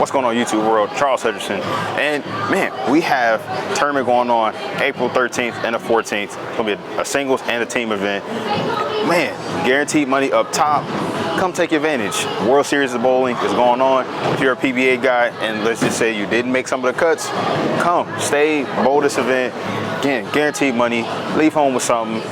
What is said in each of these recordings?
What's going on YouTube world? Charles Hutcherson. And man, we have a tournament going on April 13th and the 14th. It's gonna be a singles and a team event. Man, guaranteed money up top. Come take advantage. World Series of Bowling is going on. If you're a PBA guy and let's just say you didn't make some of the cuts, come, stay, bowl this event. Again, guaranteed money. Leave home with something.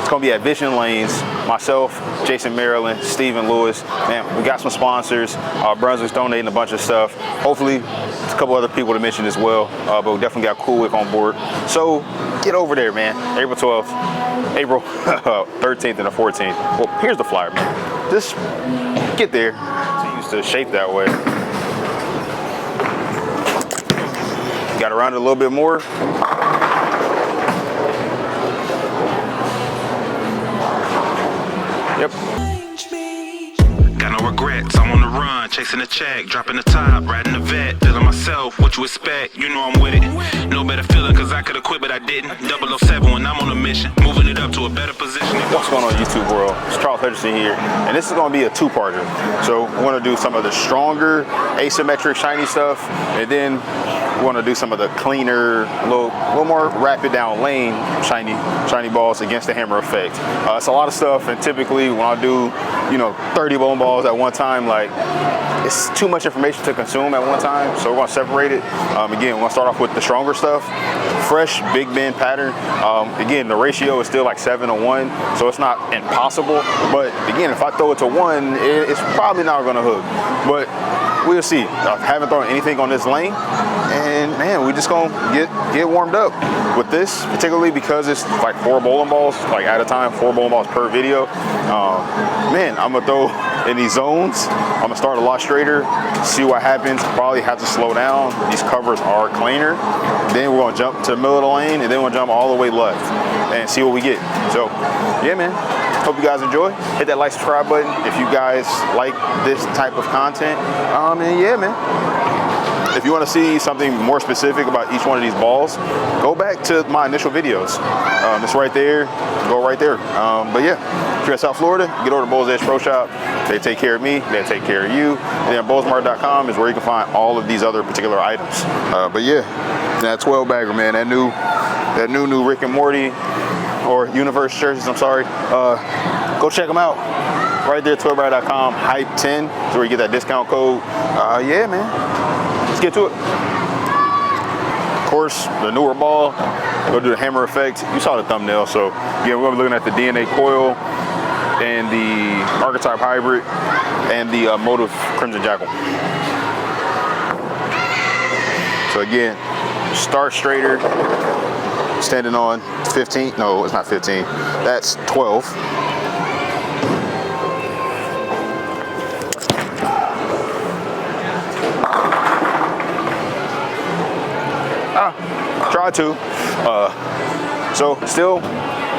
It's gonna be at Vision Lanes. Myself, Jason Maryland, Stephen Lewis. Man, we got some sponsors. Brunswick's donating a bunch of stuff. Hopefully, a couple other people to mention as well. But we definitely got Cool on board. So get over there, man. April 12th, April 13th and the 14th. Well, here's the flyer, man. Just get there. It used to shape that way. Got around it a little bit more. Yep. Got no regrets, I'm on the run, chasing the check, dropping the top, riding the vet, feeling myself, what you expect, you know I'm with it. No better feeling cause I could've quit but I didn't. 007 when I'm on a mission, moving it up to a better position. What's going on YouTube world? It's Charles Hutcherson here, and this is gonna be a two-parter. So we're gonna do some of the stronger asymmetric shiny stuff, and then we want to do some of the cleaner, little more rapid down lane shiny balls against the hammer effect. It's a lot of stuff, and typically when I do, 30 bowling balls at one time, like it's too much information to consume at one time. So we're going to separate it. Again, we're going to start off with the stronger stuff. Fresh big bend pattern. Again, the ratio is still like 7 to 1, so it's not impossible. But again, if I throw it to 1, it's probably not going to hook. But we'll see. I haven't thrown anything on this lane, and man, we just gonna get warmed up with this, particularly because it's like 4 bowling balls, like at a time, 4 bowling balls per video. Man, I'm gonna throw in these zones. I'm gonna start a lot straighter, see what happens. Probably have to slow down. These covers are cleaner. Then we're gonna jump to the middle of the lane, and then we're gonna jump all the way left and see what we get. So, yeah, man. Hope you guys enjoy. Hit that like, subscribe button if you guys like this type of content. And yeah, man. If you want to see something more specific about each one of these balls, go back to my initial videos. It's right there. Go right there. But yeah, if you're in South Florida, get over to Bowls Edge Pro Shop. They take care of me. They take care of you. And then Bowlersmart.com is where you can find all of these other particular items. But yeah, that 12 bagger, man. That new Rick and Morty. Or Universe jerseys, I'm sorry. Go check them out. Right there, 12bagger.com, hype10, is where you get that discount code. Yeah, man. Let's get to it. Of course, the newer ball, go do the hammer effect. You saw the thumbnail, so yeah, we're gonna be looking at the DNA Coil and the Archetype Hybrid and the Motive Crimson Jackal. So again, start straighter. Standing on 15, no, it's not 15, that's 12. Tried to. So still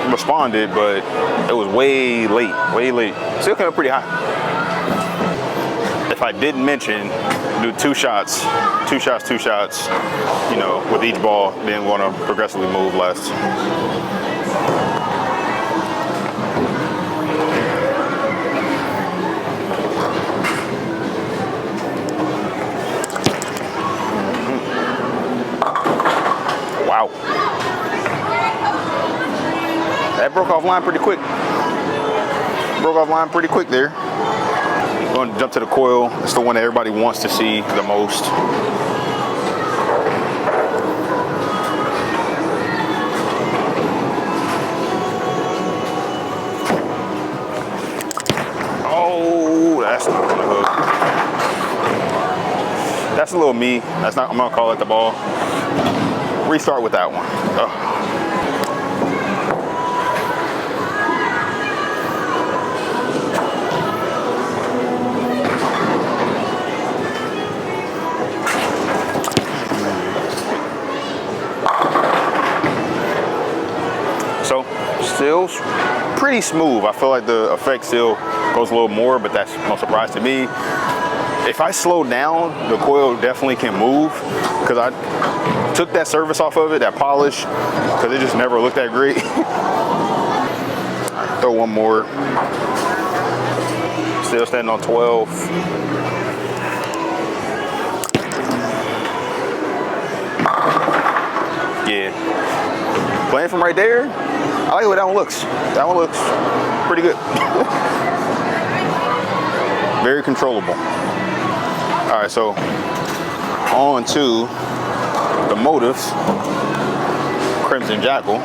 responded, but it was way late. Still came up pretty high. If I didn't mention, do two shots, with each ball, then want to progressively move less. Wow. That broke off line pretty quick. There. Going to jump to the Coil. It's the one that everybody wants to see the most. Oh, that's not gonna hook. That's a little me. That's not. I'm gonna call it the ball. Restart with that one. Ugh. So, still pretty smooth. I feel like the effect still goes a little more, but that's no surprise to me. If I slow down, the Coil definitely can move, because I took that surface off of it, that polish, because it just never looked that great. Right, throw one more. Still standing on 12. playing from right there, I like the way that one looks. That one looks pretty good. Very controllable. All right, so on to the motives. Crimson Jackal.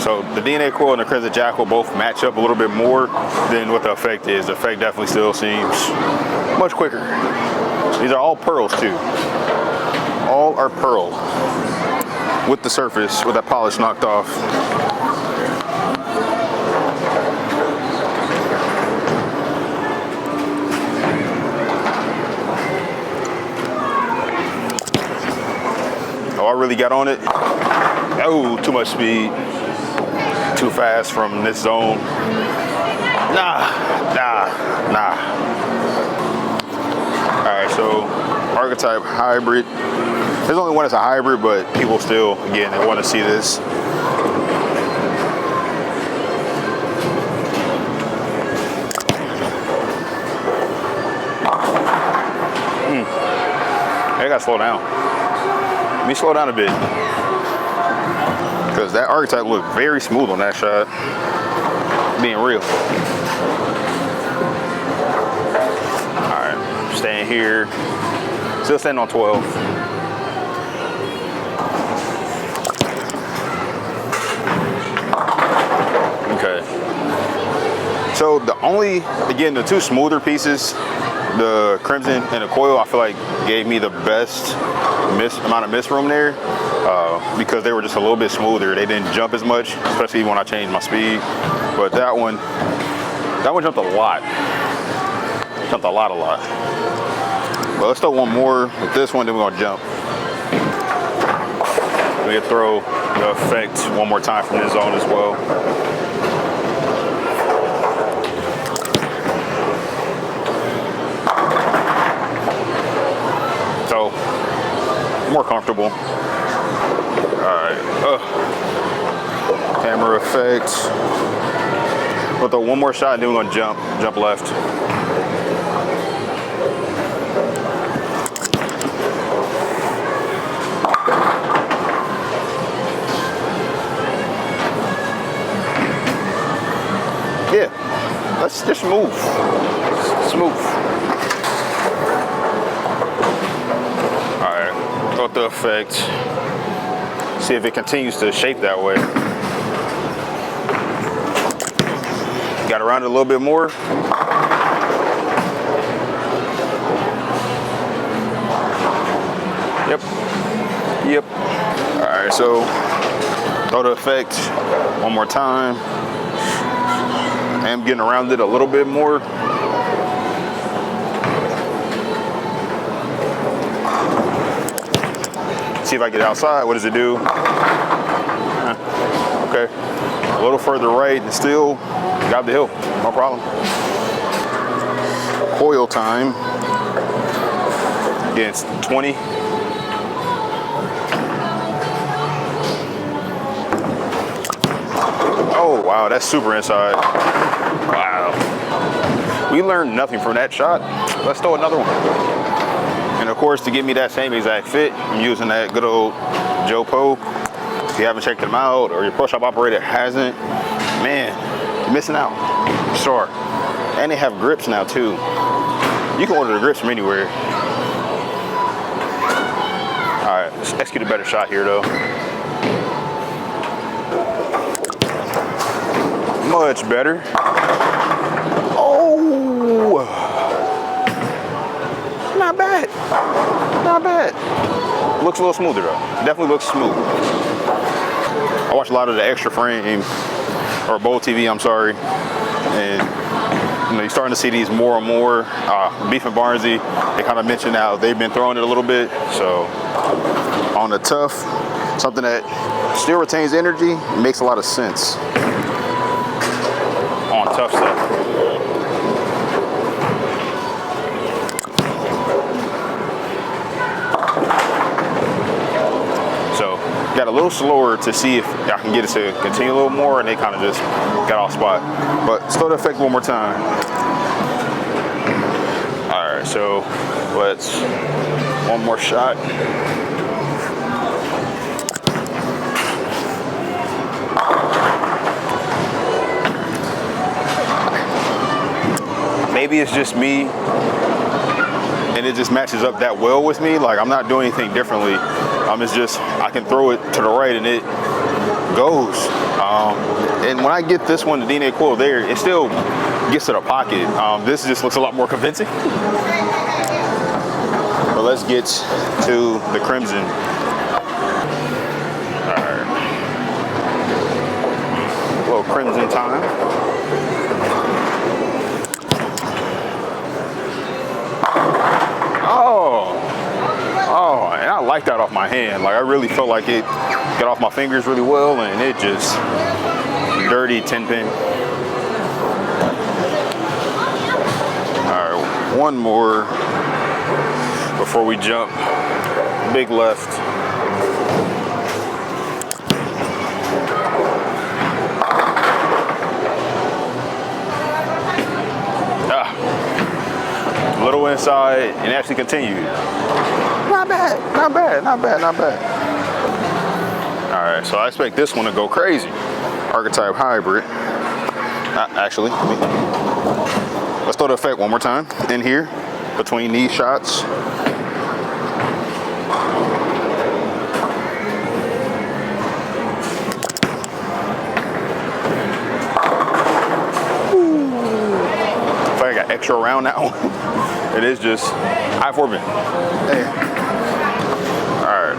So the DNA Coil and the Crimson Jackal both match up a little bit more than what the effect is. The effect definitely still seems much quicker. These are all pearls too. All are pearl with the surface, with that polish knocked off. Oh, I really got on it. Oh, too much speed. Too fast from this zone. Nah. All right, so archetype hybrid. There's only one that's a hybrid, but people still, again, they want to see this. I gotta slow down. Let me slow down a bit. Because that archetype looked very smooth on that shot. Being real. Alright, staying here. Still standing on 12. Okay. So the only, again, the two smoother pieces, the Crimson and the Coil, I feel like gave me the best amount of miss room there. Because they were just a little bit smoother. They didn't jump as much, especially when I changed my speed. But that one jumped a lot. Jumped a lot. But let's throw one more with this one, then we're gonna jump. We're gonna throw the effect one more time from this zone as well. So, more comfortable. Alright, camera effect. We'll throw one more shot and then we're gonna jump left. Yeah, let's just move. Smooth. Alright, throw the effect. See if it continues to shape that way. Got around it a little bit more. Yep. All right, so throw the effect one more time. I am getting around it a little bit more. See if I get outside. What does it do? Okay. A little further right and still got the hill. No problem. Coil time. Again, it's 20. Oh, wow. That's super inside. Wow. We learned nothing from that shot. Let's throw another one. And of course, to give me that same exact fit, I'm using that good old Joe Poe. If you haven't checked them out, or your pro shop operator hasn't, man, you're missing out. Sure. And they have grips now too. You can order the grips from anywhere. All right, let's execute a better shot here though. Much better. Oh! Not bad. Not bad. Looks a little smoother though. Definitely looks smooth. I watch a lot of the Extra Frame, or Bowl TV, I'm sorry. And you know, you're starting to see these more and more. Beef and Barnesy, they kind of mentioned how they've been throwing it a little bit. So on the tough, something that still retains energy, makes a lot of sense. On tough stuff. got a little slower to see if I can get it to continue a little more, and they kind of just got off spot. But let's throw the effect one more time. All right, so let's one more shot. Maybe it's just me and it just matches up that well with me. Like, I'm not doing anything differently. It's just, I can throw it to the right and it goes. And when I get this one, the DNA Coil there, it still gets to the pocket. This just looks a lot more convincing. But let's get to the Crimson. All right. A little Crimson time. Oh, and I like that off my hand. Like, I really felt like it got off my fingers really well, and it just dirty 10-pin. All right, one more before we jump. Big left. Little inside and actually continued. Not bad, not bad, not bad, not bad. All right, so I expect this one to go crazy. Archetype hybrid. Actually, let's throw the effect one more time in here between these shots. I got extra around that one. It is just high forbid. Hey. All right.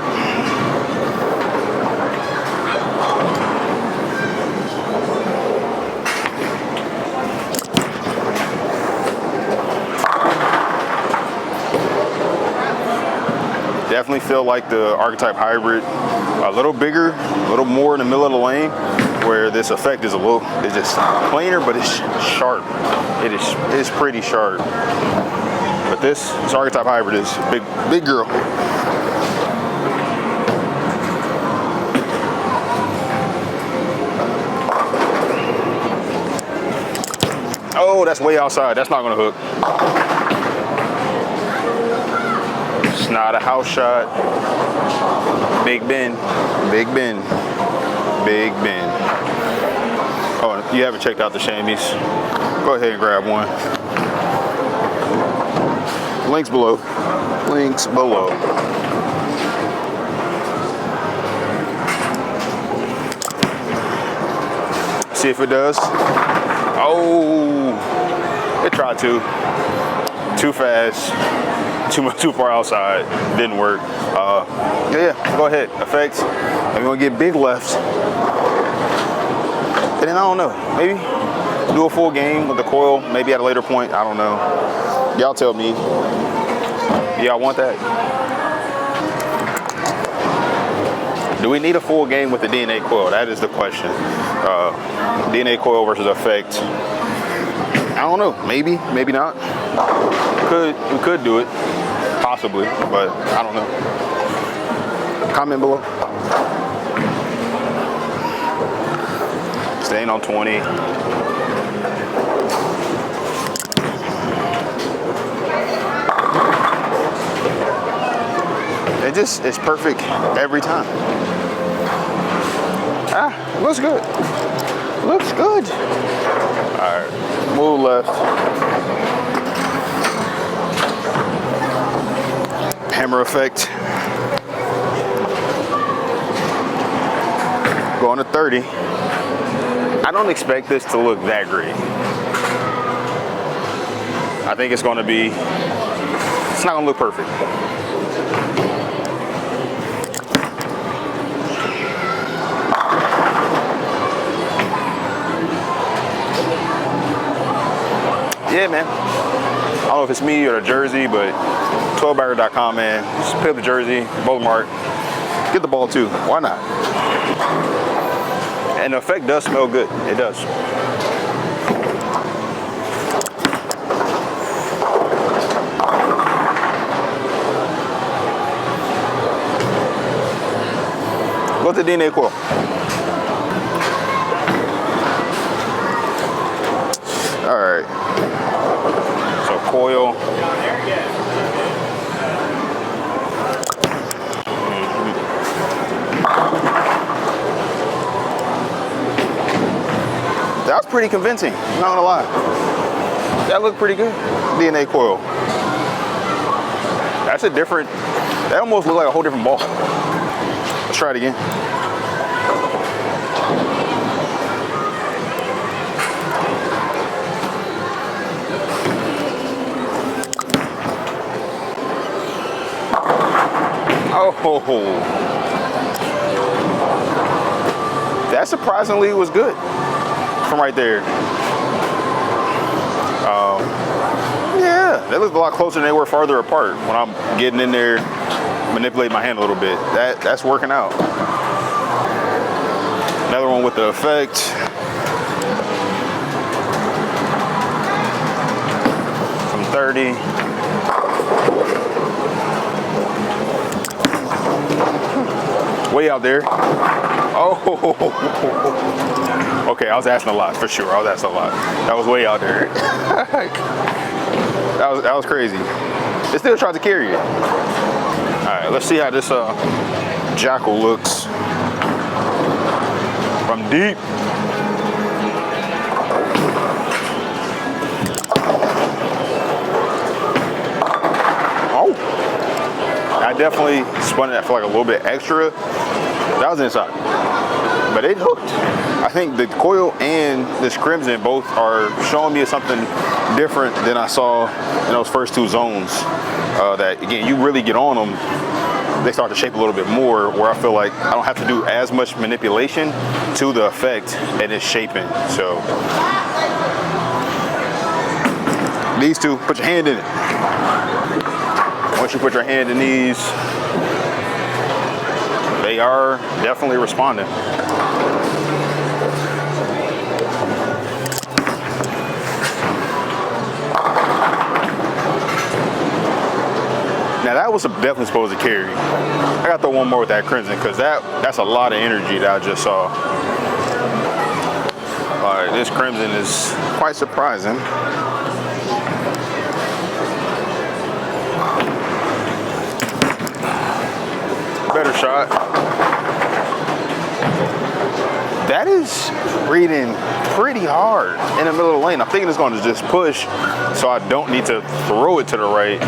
Definitely feel like the Archetype hybrid a little bigger, a little more in the middle of the lane, where this effect is it's just plainer, but it's sharp. It's pretty sharp. But this Archetype hybrid is big girl. Oh, that's way outside. That's not gonna hook. It's not a house shot. Big bend, big bend, big bend. Oh, you haven't checked out the chamois? Go ahead and grab one. Links below. Links below. See if it does. Oh, it tried to. Too fast. Too far outside. Didn't work. Yeah, go ahead. Effects. And we're gonna get big left. And then I don't know. Maybe do a full game with the Coil. Maybe at a later point. I don't know. Y'all tell me. Y'all want that? Do we need a full game with the DNA Coil? That is the question. DNA Coil versus effect. I don't know. Maybe. Maybe not. We could do it. Possibly. But I don't know. Comment below. Staying on 20. It's perfect every time. Looks good. Looks good. All right, move left. Hammer effect. Going to 30. I don't expect this to look that great. I think it's not gonna look perfect. Yeah, man. I don't know if it's me or the jersey, but 12bagger.com, man. Just pick up the jersey, Bowlersmart. Get the ball too. Why not? And the effect does smell good. It does. Go to DNA Coil. All right. So Coil. That was pretty convincing, not gonna lie. That looked pretty good. DNA Coil. That's a different, that almost looked like a whole different ball. Let's try it again. Oh, that surprisingly was good from right there. Yeah, they looked a lot closer than they were farther apart when I'm getting in there, manipulating my hand a little bit. That's working out. Another one with the effect. From 30. Way out there. Oh, okay, I was asking a lot for sure. I was asking a lot. That was way out there. that was crazy. It still tried to carry it. All right, let's see how this Jackal looks from deep. Oh, I definitely spun it for like a little bit extra. That was inside, but it hooked. I think the Coil and this Crimson both are showing me something different than I saw in those first two zones. That again, you really get on them, they start to shape a little bit more, where I feel like I don't have to do as much manipulation to the effect and it's shaping. So these two, put your hand in it. Once you put your hand in these, they are definitely responding. Now that was definitely supposed to carry. I got to throw one more with that Crimson because that's a lot of energy that I just saw. All right, this Crimson is quite surprising. Better shot. That is reading pretty hard in the middle of the lane. I'm thinking it's going to just push, so I don't need to throw it to the right.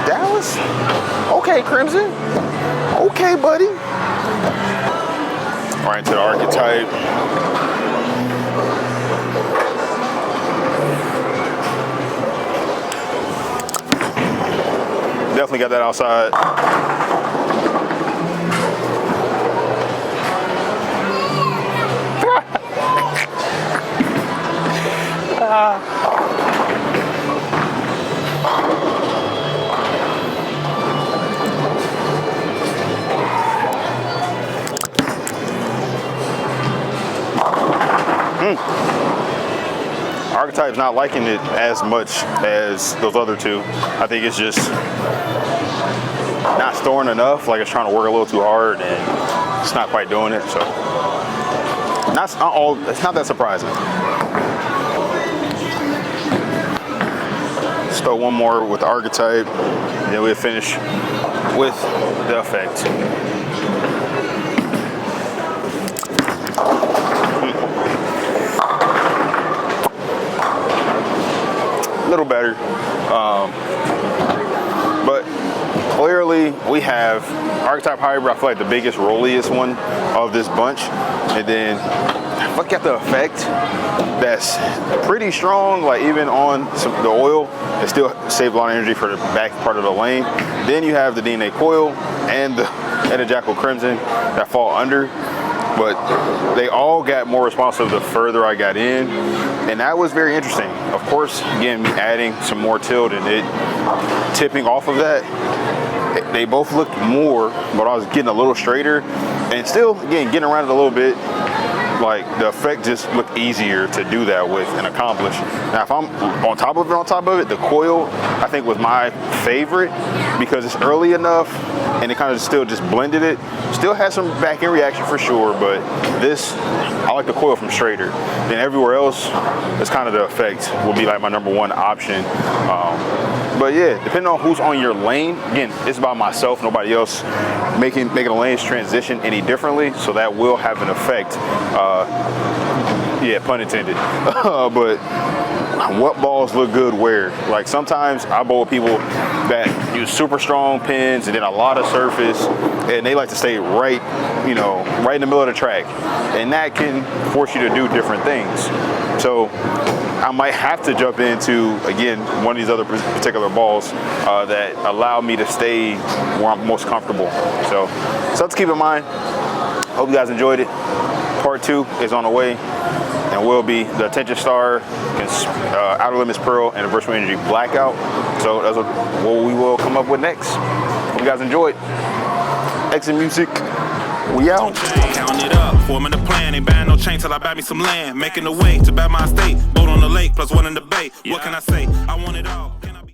That was okay, Crimson. Okay, buddy. Right into the archetype. Definitely got that outside. Archetype's not liking it as much as those other two. I think it's just not storing enough, like it's trying to work a little too hard and it's not quite doing it. So it's not that surprising. Let's throw one more with the archetype, and then we'll finish with the effect. A little better, but clearly we have archetype hybrid. I feel like the biggest rolliest one of this bunch, and then look at the effect. That's pretty strong. Like even on the oil, it still saves a lot of energy for the back part of the lane. Then you have the DNA Coil and the Jackal Crimson that fall under. But they all got more responsive the further I got in, and that was very interesting. Of course, again, me adding some more tilt and it tipping off of that, they both looked more, but I was getting a little straighter and still, again, getting around it a little bit. like the effect just looked easier to do that with and accomplish. Now if I'm on top of it, the Coil I think was my favorite because it's early enough and it kind of still just blended it. Still has some back end reaction for sure, but this, I like the Coil from straighter. Then everywhere else, it's kind of the effect will be like my #1 option. But yeah, depending on who's on your lane, again, it's about myself, nobody else making a lane's transition any differently, so that will have an effect. Yeah, pun intended. But what balls look good where? Like sometimes I bowl with people that use super strong pins and then a lot of surface, and they like to stay right, you know, right in the middle of the track, and that can force you to do different things. So I might have to jump into, again, one of these other particular balls that allow me to stay where I'm most comfortable. So something to keep in mind. Hope you guys enjoyed it. Part 2 is on the way, and will be the Attention Star, Outer Limits Pearl, and the Virtual Energy Blackout. So that's what we will come up with next. Hope you guys enjoyed. Exit music. We out. Counting it up, forming a plan. Ain't buying no chain till I buy me some land. Making a way to buy my estate. Boat on the lake, +1 in the bay. What can I say? I want it all.